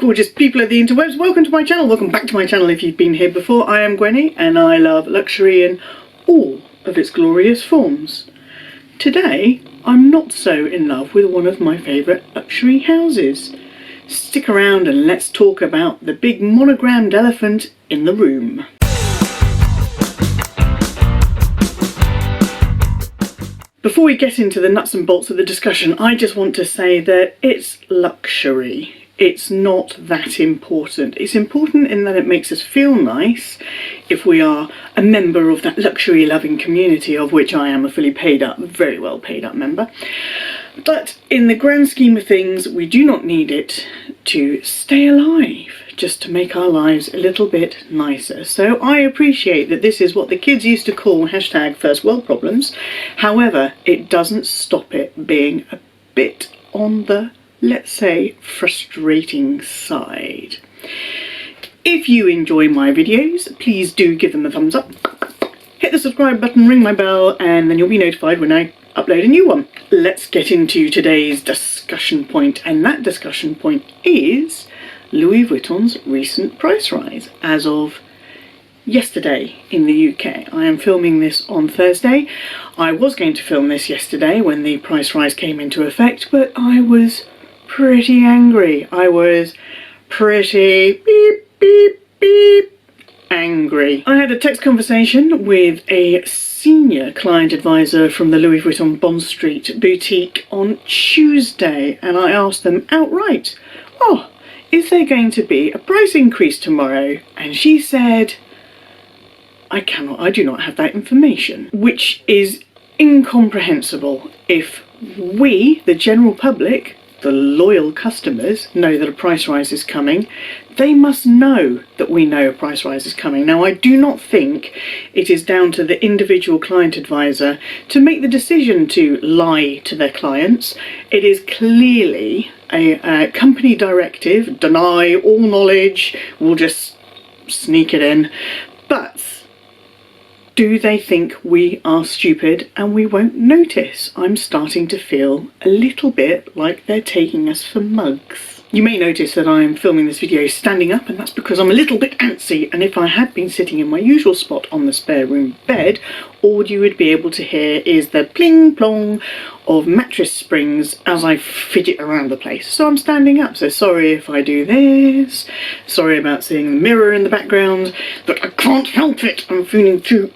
gorgeous people of the interwebs, welcome to my channel, welcome back to my channel if you've been here before. I am Gwenny and I love luxury in all of its glorious forms. Today I'm not so in love with one of my favourite luxury houses. Stick around and let's talk about the big monogrammed elephant in the room. Before we get into the nuts and bolts of the discussion, I just want to say that it's luxury. It's not that important. It's important in that it makes us feel nice if we are a member of that luxury loving community, of which I am a fully paid up, very well paid up member. But in the grand scheme of things, we do not need it to stay alive, just to make our lives a little bit nicer. So I appreciate that this is what the kids used to call hashtag first world problems. However, it doesn't stop it being a bit on the, let's say, frustrating side. If you enjoy my videos, please do give them a thumbs up. Hit the subscribe button, ring my bell, and then you'll be notified when I upload a new one. Let's get into today's discussion point, and that discussion point is Louis Vuitton's recent price rise as of yesterday in the UK. I am filming this on Thursday. I was going to film this yesterday when the price rise came into effect, but I was pretty angry. I was pretty beep beep beep angry. I had a text conversation with a senior client advisor from the Louis Vuitton Bond Street boutique on Tuesday, and I asked them outright, "Oh, is there going to be a price increase tomorrow?" And she said, I do not have that information, which is incomprehensible. If we, the general public, the loyal customers, know that a price rise is coming, they must know that we know a price rise is coming. Now, I do not think it is down to the individual client advisor to make the decision to lie to their clients. It is clearly a company directive, deny all knowledge, we'll just sneak it in. But do they think we are stupid and we won't notice? I'm starting to feel a little bit like they're taking us for mugs. You may notice that I'm filming this video standing up, and that's because I'm a little bit antsy, and if I had been sitting in my usual spot on the spare room bed, all you would be able to hear is the pling plong of mattress springs as I fidget around the place. So I'm standing up, so sorry if I do this, sorry about seeing the mirror in the background, but I can't help it, I'm feeling too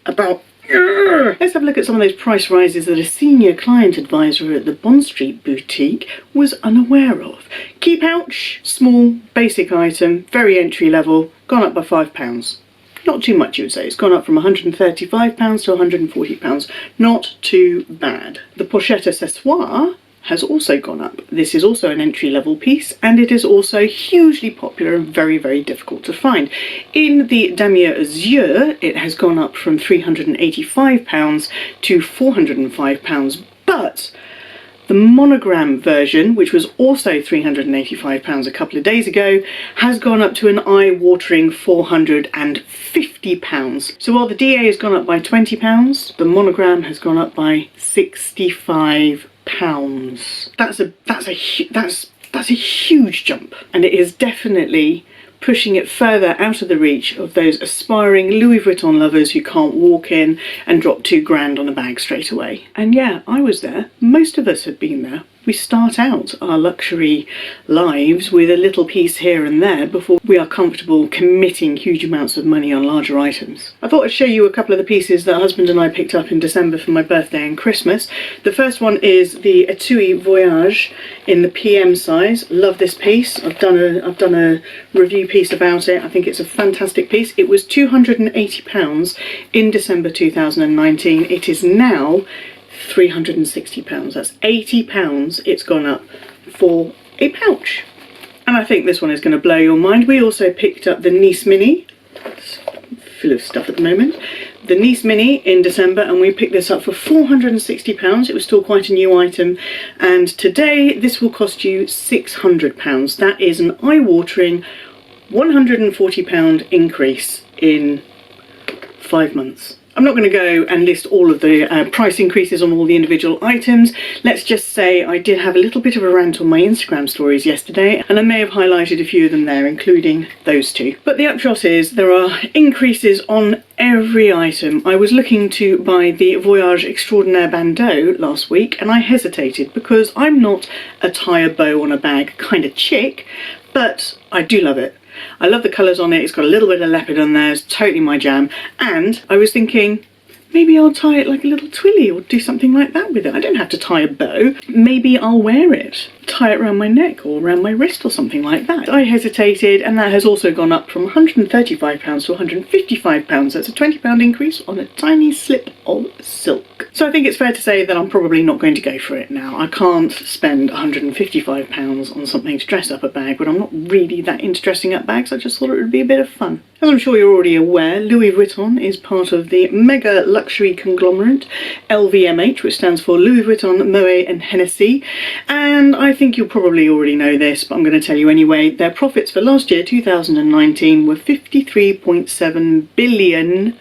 about. Let's have a look at some of those price rises that a senior client advisor at the Bond Street boutique was unaware of. Key pouch, small, basic item, very entry level, gone up by £5. Not too much, you would say. It's gone up from £135 to £140. Not too bad. The pochette accessoire has also gone up. This is also an entry-level piece, and it is also hugely popular and very, very difficult to find. In the damier azur, it has gone up from £385 to £405, but the monogram version, which was also £385 a couple of days ago, has gone up to an eye-watering £450. So while the DA has gone up by £20, the monogram has gone up by £65. That's a huge jump, and it is definitely pushing it further out of the reach of those aspiring Louis Vuitton lovers who can't walk in and drop £2 on a bag straight away. And yeah, I was there. Most of us have been there. We start out our luxury lives with a little piece here and there before we are comfortable committing huge amounts of money on larger items. I thought I'd show you a couple of the pieces that husband and I picked up in December for my birthday and Christmas. The first one is the Etui Voyage in the PM size. Love this piece. I've done a review piece about it. I think it's a fantastic piece. It was £280 in December 2019. It is now £360. That's £80 it's gone up for a pouch. And I think this one is going to blow your mind. We also picked up the Nice Mini. It's full of stuff at the moment. The Nice Mini in December, and we picked this up for £460. It was still quite a new item, and today this will cost you £600. That is an eye-watering £140 increase in 5 months. I'm not going to go and list all of the price increases on all the individual items. Let's just say I did have a little bit of a rant on my Instagram stories yesterday, and I may have highlighted a few of them there, including those two. But the upshot is there are increases on every item. I was looking to buy the Voyage Extraordinaire bandeau last week, and I hesitated because I'm not a tie a bow on a bag kind of chick, but I do love it. I love the colours on it, it's got a little bit of leopard on there, it's totally my jam. And I was thinking, maybe I'll tie it like a little twilly or do something like that with it. I don't have to tie a bow. Maybe I'll wear it, tie it around my neck or around my wrist or something like that. I hesitated, and that has also gone up from £135 to £155. That's a £20 increase on a tiny slip of silk. So I think it's fair to say that I'm probably not going to go for it now. I can't spend £155 on something to dress up a bag when I'm not really that into dressing up bags. I just thought it would be a bit of fun. As I'm sure you're already aware, Louis Vuitton is part of the mega luxury conglomerate LVMH, which stands for Louis Vuitton, Moet and Hennessy. And I think you'll probably already know this, but I'm going to tell you anyway. Their profits for last year, 2019, were 53.7 billion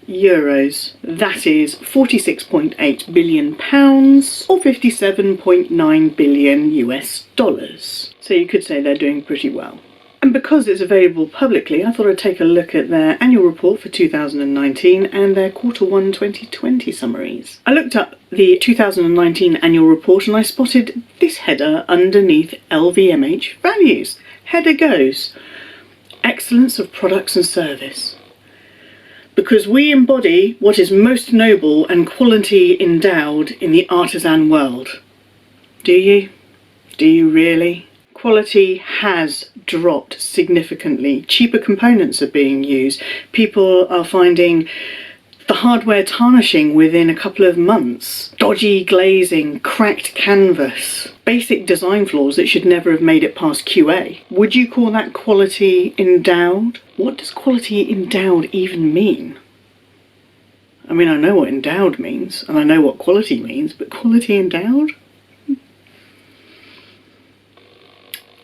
euros. That is 46.8 billion pounds or 57.9 billion US dollars. So you could say they're doing pretty well. And because it's available publicly, I thought I'd take a look at their annual report for 2019 and their Q1 2020 summaries. I looked up the 2019 annual report and I spotted this header underneath LVMH values. Header goes, excellence of products and service. Because we embody what is most noble and quality endowed in the artisan world. Do you? Do you really? Quality has dropped significantly. Cheaper components are being used. People are finding the hardware tarnishing within a couple of months. Dodgy glazing, cracked canvas, basic design flaws that should never have made it past QA. Would you call that quality endowed? What does quality endowed even mean? I mean, I know what endowed means, and I know what quality means, but quality endowed?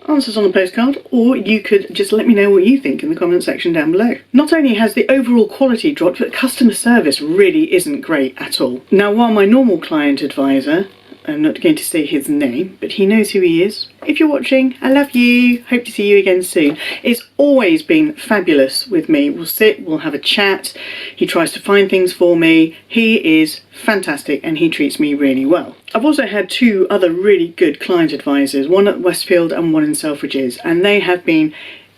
Answers on the postcard, or you could just let me know what you think in the comment section down below. Not only has the overall quality dropped, but customer service really isn't great at all. Now, while my normal client advisor, I'm not going to say his name, but he knows who he is. If you're watching, I love you. Hope to see you again soon. It's always been fabulous with me. We'll sit, we'll have a chat. He tries to find things for me. He is fantastic and he treats me really well. I've also had two other really good client advisors, one at Westfield and one in Selfridges, and they have been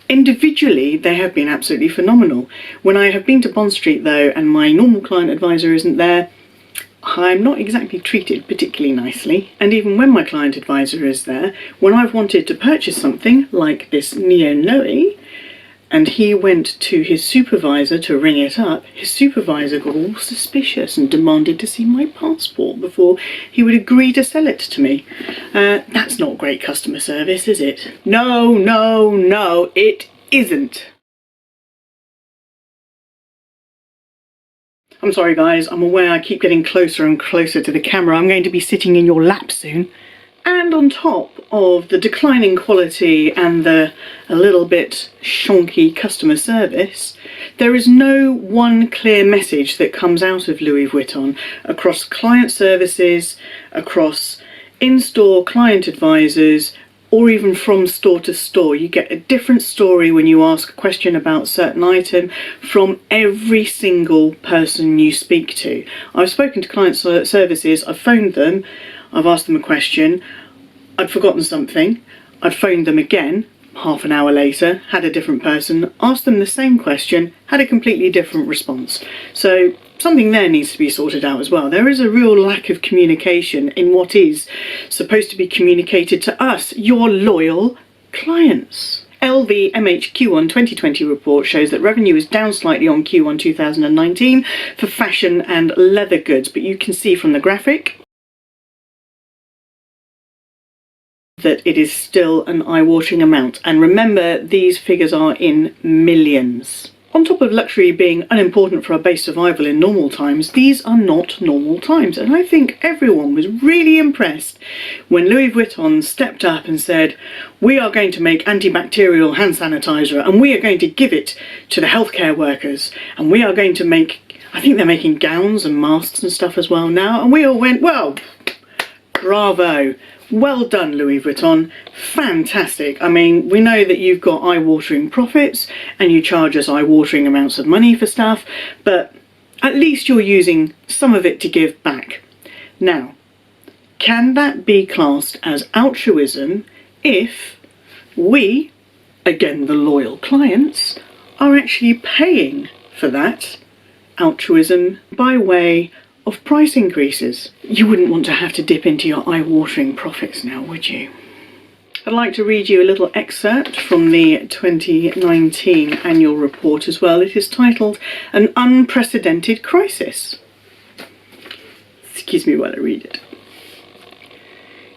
individually, they have been absolutely phenomenal. When I have been to Bond Street though, and my normal client advisor isn't there, I'm not exactly treated particularly nicely. And even when my client advisor is there, when I've wanted to purchase something like this Neo Noe, and he went to his supervisor to ring it up, his supervisor got all suspicious and demanded to see my passport before he would agree to sell it to me. That's not great customer service, is it? No, no, no, it isn't. I'm sorry guys, I'm aware I keep getting closer and closer to the camera. I'm going to be sitting in your lap soon. And on top of the declining quality and the a little bit shonky customer service, there is no one clear message that comes out of Louis Vuitton across client services, across in-store client advisors, or even from store to store. You get a different story when you ask a question about a certain item from every single person you speak to. I've spoken to client services, I've phoned them, I've asked them a question, I'd forgotten something, I'd phoned them again, half an hour later, had a different person, asked them the same question, had a completely different response. So something there needs to be sorted out as well. There is a real lack of communication in what is supposed to be communicated to us, your loyal clients. LVMH Q1 2020 report shows that revenue is down slightly on Q1 2019 for fashion and leather goods, but you can see from the graphic that it is still an eye-watering amount. And remember, these figures are in millions On top of luxury being unimportant for our base survival in normal times, these are not normal times. And I think everyone was really impressed when Louis Vuitton stepped up and said, we are going to make antibacterial hand sanitizer and we are going to give it to the healthcare workers. And we are going to make, I think they're making gowns and masks and stuff as well now. And we all went, well, bravo. Well done, Louis Vuitton. Fantastic. I mean, we know that you've got eye-watering profits and you charge us eye-watering amounts of money for stuff, but at least you're using some of it to give back. Now, can that be classed as altruism if we, again the loyal clients, are actually paying for that altruism by way of price increases? You wouldn't want to have to dip into your eye-watering profits now, would you? I'd like to read you a little excerpt from the 2019 annual report as well. It is titled An Unprecedented Crisis. Excuse me while I read it.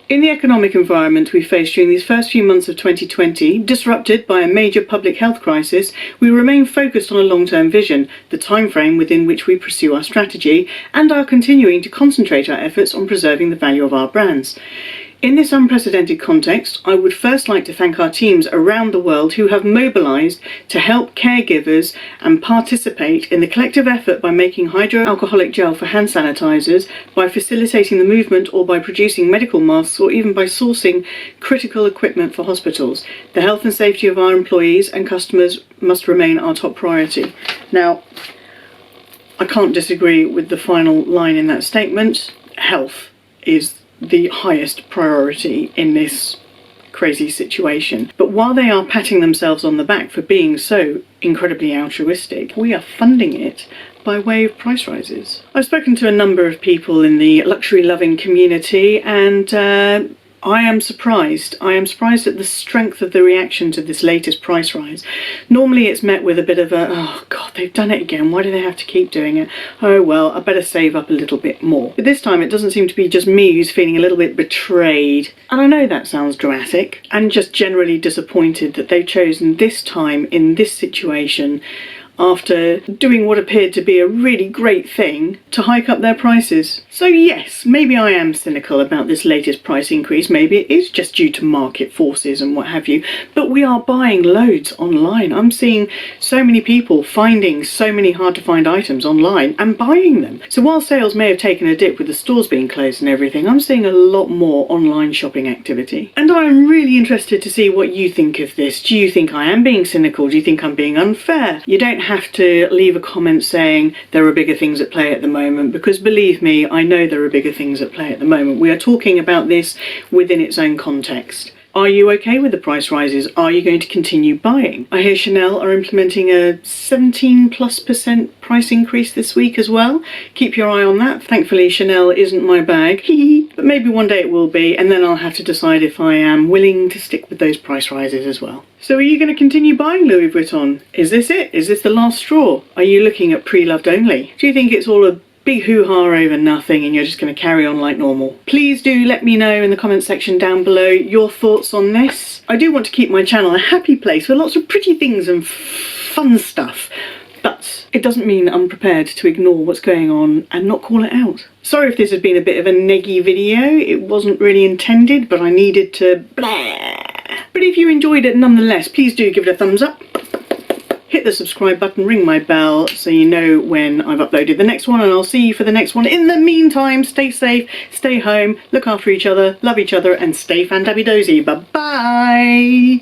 In the economic environment we faced during these first few months of 2020, disrupted by a major public health crisis, we remain focused on a long-term vision, the timeframe within which we pursue our strategy, and are continuing to concentrate our efforts on preserving the value of our brands. In this unprecedented context, I would first like to thank our teams around the world who have mobilised to help caregivers and participate in the collective effort by making hydroalcoholic gel for hand sanitisers, by facilitating the movement or by producing medical masks or even by sourcing critical equipment for hospitals. The health and safety of our employees and customers must remain our top priority. Now, I can't disagree with the final line in that statement. Health is the highest priority in this crazy situation. But while they are patting themselves on the back for being so incredibly altruistic, we are funding it by way of price rises. I've spoken to a number of people in the luxury loving community and I am surprised. I am surprised at the strength of the reaction to this latest price rise. Normally it's met with a bit of a, oh God, they've done it again. Why do they have to keep doing it? Oh well, I better save up a little bit more. But this time it doesn't seem to be just me who's feeling a little bit betrayed. And I know that sounds dramatic and just generally disappointed that they've chosen this time in this situation, after doing what appeared to be a really great thing, to hike up their prices. So yes, maybe I am cynical about this latest price increase, maybe it is just due to market forces and what have you, but we are buying loads online. I'm seeing so many people finding so many hard to find items online and buying them. So while sales may have taken a dip with the stores being closed and everything, I'm seeing a lot more online shopping activity. And I'm really interested to see what you think of this. Do you think I am being cynical? Do you think I'm being unfair? You don't have to leave a comment saying there are bigger things at play at the moment, because believe me, I know there are bigger things at play at the moment. We are talking about this within its own context. Are you okay with the price rises? Are you going to continue buying? I hear Chanel are implementing a 17+% price increase this week as well. Keep your eye on that. Thankfully, Chanel isn't my bag. But maybe one day it will be, and then I'll have to decide if I am willing to stick with those price rises as well. So are you going to continue buying Louis Vuitton? Is this it? Is this the last straw? Are you looking at pre-loved only? Do you think it's all a big hoo-ha over nothing and you're just going to carry on like normal? Please do let me know in the comment section down below your thoughts on this. I do want to keep my channel a happy place with lots of pretty things and fun stuff, but it doesn't mean I'm prepared to ignore what's going on and not call it out. Sorry if this has been a bit of a neggy video. It wasn't really intended, but I needed to blah. But if you enjoyed it nonetheless, please do give it a thumbs up. Hit the subscribe button, ring my bell so you know when I've uploaded the next one, and I'll see you for the next one. In the meantime, stay safe, stay home, look after each other, love each other, and stay fantabby-dozy. Bye-bye!